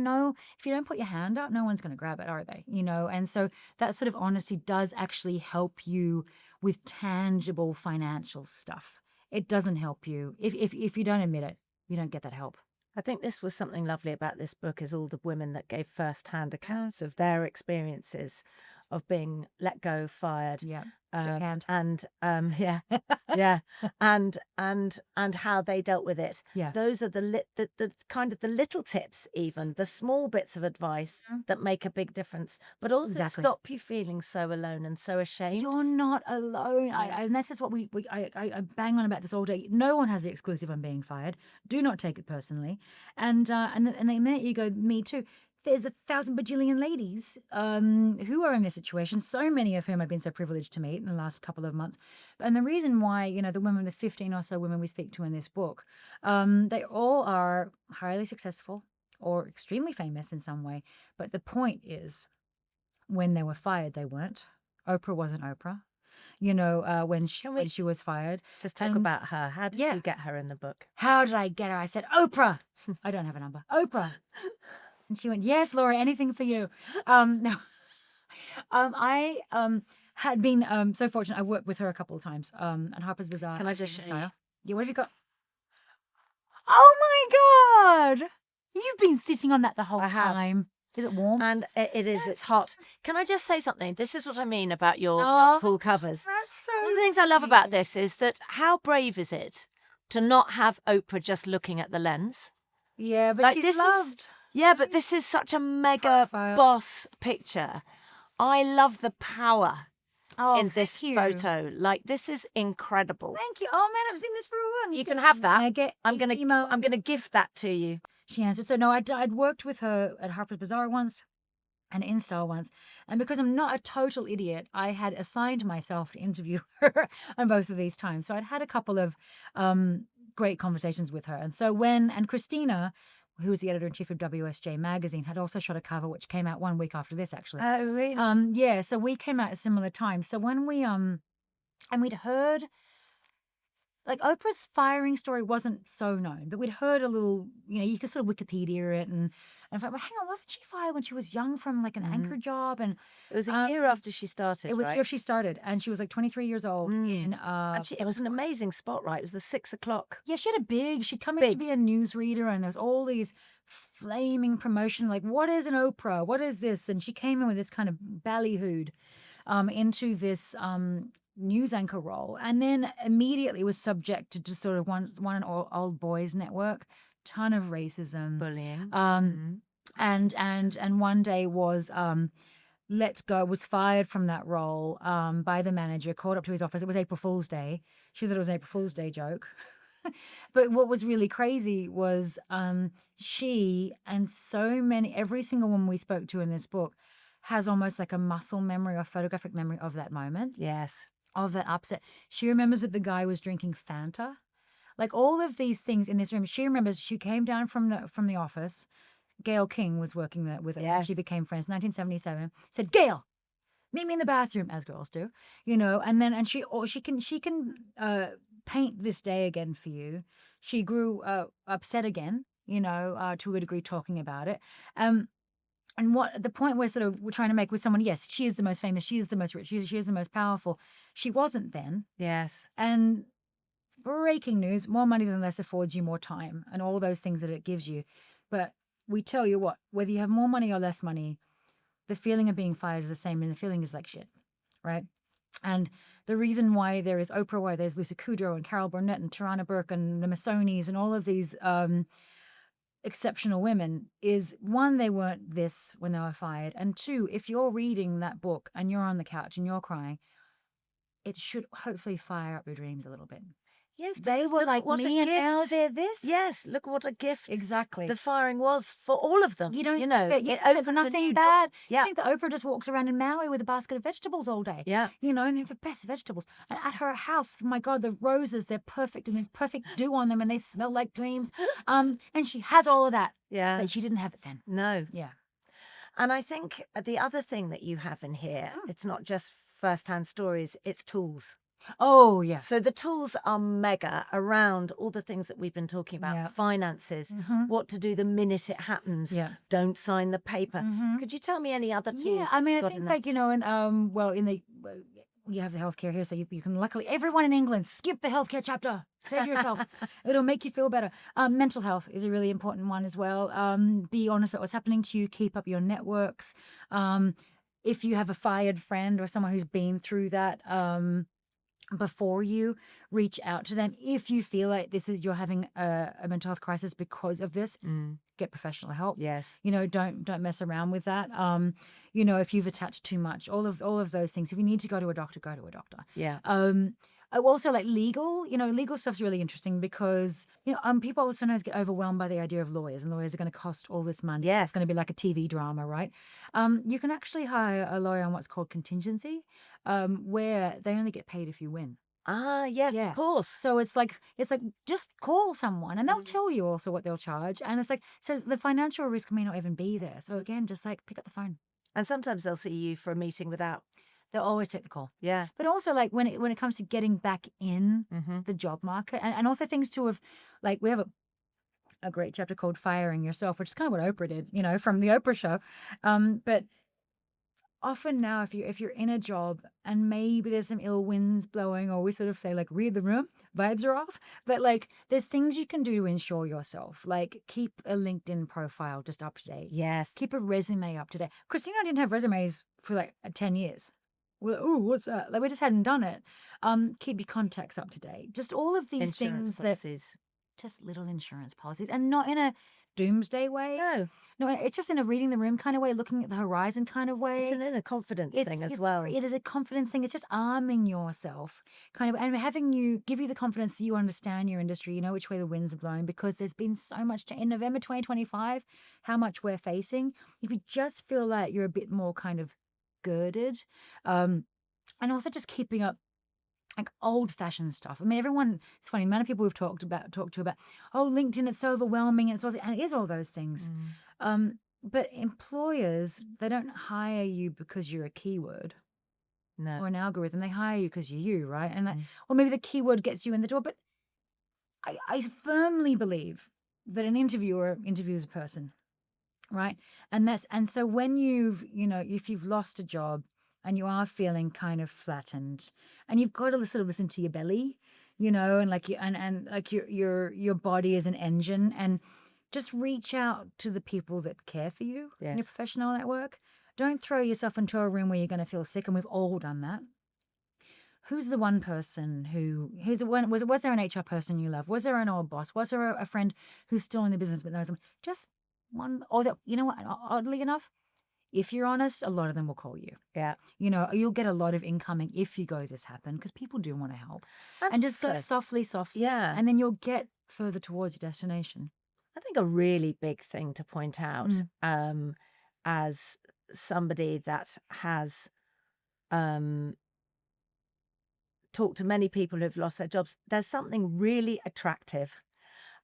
you don't put your hand up, no one's going to grab it, are they? And so that sort of honesty does actually help you with tangible financial stuff. It doesn't help you. If you don't admit it, you don't get that help.
I think this was something lovely about this book, is all the women that gave first-hand accounts of their experiences of being let go, fired,
Shake hand.
and yeah, yeah, and how they dealt with it.
Yeah.
Those are the kind of the little tips, even the small bits of advice that make a big difference, but also
Exactly.
stop you feeling so alone and so ashamed.
You're not alone. And this is what I bang on about this all day. No one has the exclusive on being fired. Do not take it personally. And the minute you go, me too, there's 1,000 bajillion ladies who are in this situation, so many of whom I've been so privileged to meet in the last couple of months. And the reason why, the women, the 15 or so women we speak to in this book, they all are highly successful or extremely famous in some way. But the point is, when they were fired, they weren't. Oprah wasn't Oprah. When she was fired.
Just talk about her. How did you get her in the book?
How did I get her? I said, Oprah. I don't have a number. Oprah. And she went, yes, Laura, anything for you. No. I had been so fortunate. I worked with her a couple of times at Harper's Bazaar.
Can I just show you?
Yeah, what have you got? Oh my God. You've been sitting on that the whole time. Is it warm?
And it is. It's hot. Can I just say something? This is what I mean about your cool covers.
That's so
One of the things I love about this is that how brave is it to not have Oprah just looking at the lens?
Yeah, but
Like,
she's
this is-
loved.
Yeah, but this is such a mega
Profile.
boss picture. I love the power in this
thank you.
photo. Like, this is incredible.
Thank you. Oh man, I've seen this for a while.
You can have that.
I get
I'm gonna
email.
I'm gonna gift that to you.
She answered. So no, I'd worked with her at Harper's Bazaar once and InStyle once. And because I'm not a total idiot, I had assigned myself to interview her on both of these times. So I'd had a couple of great conversations with her. And so and Christina, who was the editor-in-chief of WSJ magazine, had also shot a cover which came out 1 week after this, actually.
Oh, really?
Yeah, so we came out at a similar time. So when we and we'd heard, like, Oprah's firing story wasn't so known, but we'd heard a little, you could sort of Wikipedia it and I thought, well, hang on, wasn't she fired when she was young from like an anchor job? And
It was a year after she started.
it was
right?
here she started, and she was like 23 years old.
And it was an amazing spotlight. It was the 6 o'clock.
Yeah, she'd come in to be a newsreader, and there's all these flaming promotion, like, what is an Oprah? What is this? And she came in with this kind of ballyhooed into this news anchor role, and then immediately was subjected to sort of one old boys network, ton of racism,
Bullying.
and one day was let go, was fired from that role by the manager, called up to his office. It was April Fool's Day. She thought it was an April Fool's Day joke. But what was really crazy was she and every single woman we spoke to in this book has almost like a muscle memory or photographic memory of that moment.
Yes.
Of that upset. She remembers that the guy was drinking Fanta. Like, all of these things in this room. She remembers she came down from the office. Gail King was working there with her.
Yeah.
She became friends. 1977. Said, Gail, meet me in the bathroom, as girls do, And she can paint this day again for you. She grew upset again, to a degree, talking about it. And what the point we're trying to make with someone, yes, she is the most famous, she is the most rich, she is the most powerful. She wasn't then.
Yes.
And breaking news, more money than less affords you more time and all those things that it gives you. But we tell you what, whether you have more money or less money, the feeling of being fired is the same, and the feeling is like shit, right? And the reason why there is Oprah, why there's Lucy Kudrow and Carol Burnett and Tarana Burke and the Massonis and all of these exceptional women is, one, they weren't this when they were fired, and two, if you're reading that book and you're on the couch and you're crying, it should hopefully fire up your dreams a little bit.
Yes,
They
because
were
look
like
what
me,
a
and now
gift.
they're this.
Yes, look what a gift
Exactly.
the firing was for all of them.
You don't
you know,
think
it
that
opened a
nothing
new
bad.
Yeah.
You think that Oprah just walks around in Maui with a basket of vegetables all day.
Yeah.
And they're the best vegetables. And at her house, my God, the roses, they're perfect, and there's perfect dew on them, and they smell like dreams. And she has all of that.
Yeah.
But she didn't have it then.
No.
Yeah.
And I think the other thing that you have in here, it's not just first-hand stories, it's tools.
Oh, yeah.
So the tools are mega around all the things that we've been talking about,
Yeah.
finances, what to do the minute it happens,
Yeah.
don't sign the paper. Could you tell me any other tools?
Yeah, I mean,
you've
I
got
think
in there?
you have the healthcare here, so you can, luckily, everyone in England, skip the healthcare chapter. Save yourself. It'll make you feel better. Mental health is a really important one as well. Be honest about what's happening to you. Keep up your networks. if you have a fired friend or someone who's been through that before you, reach out to them. If you feel like you're having a mental health crisis because of this, get professional help.
Yes.
Don't mess around with that. If you've attached too much, all of those things. If you need to go to a doctor, go to a doctor.
Yeah.
Also, like legal stuff's really interesting because people sometimes get overwhelmed by the idea of lawyers, and lawyers are going to cost all this money.
Yes.
It's going to be like a TV drama, right? You can actually hire a lawyer on what's called contingency, where they only get paid if you win.
Yes,
Yeah.
of course.
So it's like just call someone and they'll tell you also what they'll charge. And it's like, so the financial risk may not even be there. So again, just like pick up the phone.
And sometimes they'll see you for a meeting without.
They'll always take the call.
Yeah.
But also like when it comes to getting back in the job market and also things to have, like we have a great chapter called Firing Yourself, which is kind of what Oprah did, from the Oprah show. But often now, if you're in a job and maybe there's some ill winds blowing, or we sort of say like read the room, vibes are off. But like there's things you can do to ensure yourself. Like keep a LinkedIn profile just up to date.
Yes.
Keep a resume up to date. Christina didn't have resumes for like 10 years. Well, oh, what's that? Like we just hadn't done it. Keep your contacts up to date. Just all of these
Insurance
things
policies.
just little insurance policies, and not in a doomsday way. No, it's just in a reading the room kind of way, looking at the horizon kind of way.
It's an inner confidence thing as well.
It is a confidence thing. It's just arming yourself kind of, and having you give you the confidence that you understand your industry, you know which way the winds are blowing, because there's been so much in November 2025, how much we're facing. If you just feel like you're a bit more kind of girded, and also just keeping up like old-fashioned stuff. I mean, it's funny, the amount of people we've talked to about, oh, LinkedIn, it's so overwhelming, and it is all those things. But employers, they don't hire you because you're a keyword or an algorithm. They hire you because you're you, right? And or maybe the keyword gets you in the door. But I firmly believe that an interviewer interviews a person, right? And so when if you've lost a job and you are feeling kind of flattened, and you've got to sort of listen to your belly, and like your body is an engine, and just reach out to the people that care for you in your professional network. Don't throw yourself into a room where you're going to feel sick, and we've all done that. Who's the one person was there an HR person you love? Was there an old boss? Was there a friend who's still in the business but knows them? Just one, or you know what, oddly enough, if you're honest, a lot of them will call you.
Yeah.
You'll get a lot of incoming if you go this happen, because people do want to help. And just go softly.
Yeah.
And then you'll get further towards your destination.
I think a really big thing to point out as somebody that has talked to many people who've lost their jobs, there's something really attractive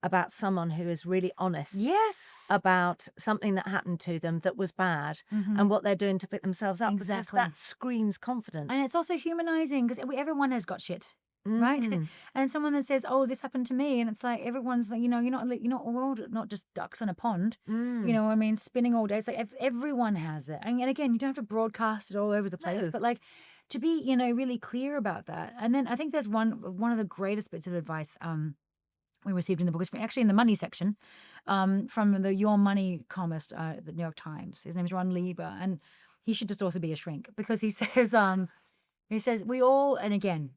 about someone who is really honest about something that happened to them that was bad and what they're doing to pick themselves up. Because that screams confidence.
And it's also humanizing, because everyone has got shit. Right. And someone that says, oh, this happened to me, and it's like everyone's like, you're not just ducks in a pond, spinning all day. It's like everyone has it. And again, you don't have to broadcast it all over the place, but like to be really clear about that. And then I think there's one of the greatest bits of advice we received in the book, is actually in the money section, from the Your Money columnist at the New York Times. His name is Ron Lieber, and he should just also be a shrink, because he says we all, and again,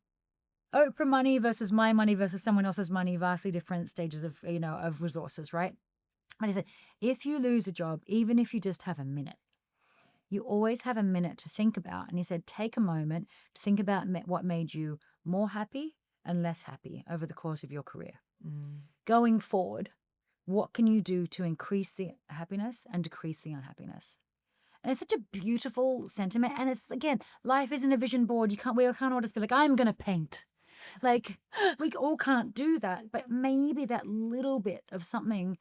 Oprah money versus my money versus someone else's money, vastly different stages of of resources, right? And he said, if you lose a job, even if you just have a minute, you always have a minute to think about. And he said, take a moment to think about what made you more happy and less happy over the course of your career. Going forward, what can you do to increase the happiness and decrease the unhappiness? And it's such a beautiful sentiment. And it's, again, life isn't a vision board. We can't all just be like, I'm going to paint. Like, we all can't do that. But maybe that little bit of something,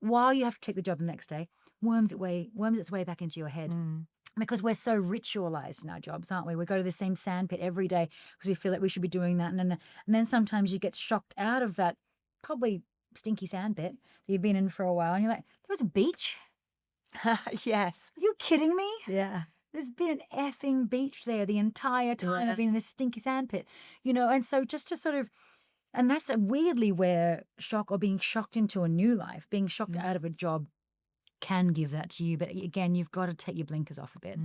while you have to take the job the next day, worms its way back into your head. Because we're so ritualized in our jobs, aren't we? We go to the same sandpit every day because we feel like we should be doing that. And then sometimes you get shocked out of that probably stinky sandpit that you've been in for a while. And you're like, there was a beach?
Yes.
Are you kidding me?
Yeah.
There's been an effing beach there the entire time I've been in this stinky sandpit. And so just to sort of, and that's weirdly where shock, or being shocked into a new life, being shocked out of a job, can give that to you. But again, you've got to take your blinkers off a bit.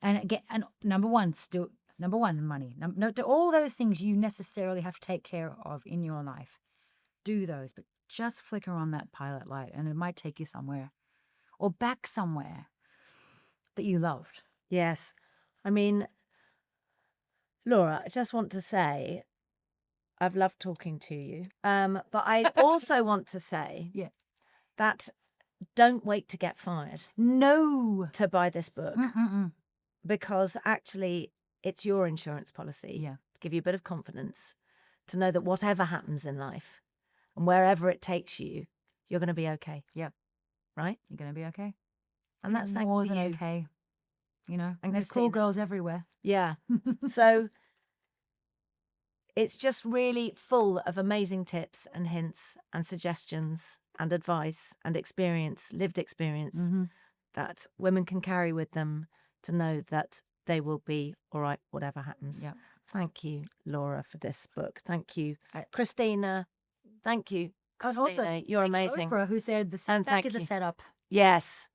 And again, and number one, money. No, to all those things you necessarily have to take care of in your life. Do those, but just flicker on that pilot light, and it might take you somewhere, or back somewhere that you loved.
Yes. I mean, Laura, I just want to say I've loved talking to you. But I also want to say that don't wait to get fired
No.
to buy this book,
Mm-mm-mm.
because actually it's your insurance policy to give you a bit of confidence, to know that whatever happens in life and wherever it takes you, you're going to be okay.
Yep.
Right?
You're going to be okay.
And that's thanks
more
to
than
you.
okay. You know,
And
there's cool
Christina.
girls everywhere.
Yeah. So it's just really full of amazing tips and hints and suggestions and advice and experience, lived experience, that women can carry with them to know that they will be all right, whatever happens.
Yep.
Thank you, Laura, for this book. Thank you, Christina. Thank you, Christina.
Also,
you're amazing.
Oprah, who said the
And
setback
thank
is a
you.
setup.
Yes.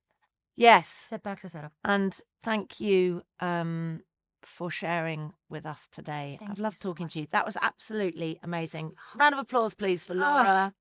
Yes.
Setback's a setup.
And thank you for sharing with us today.
Thank
I've
you
loved
so
talking
much.
to you. That was absolutely amazing. Round of applause, please, for Laura.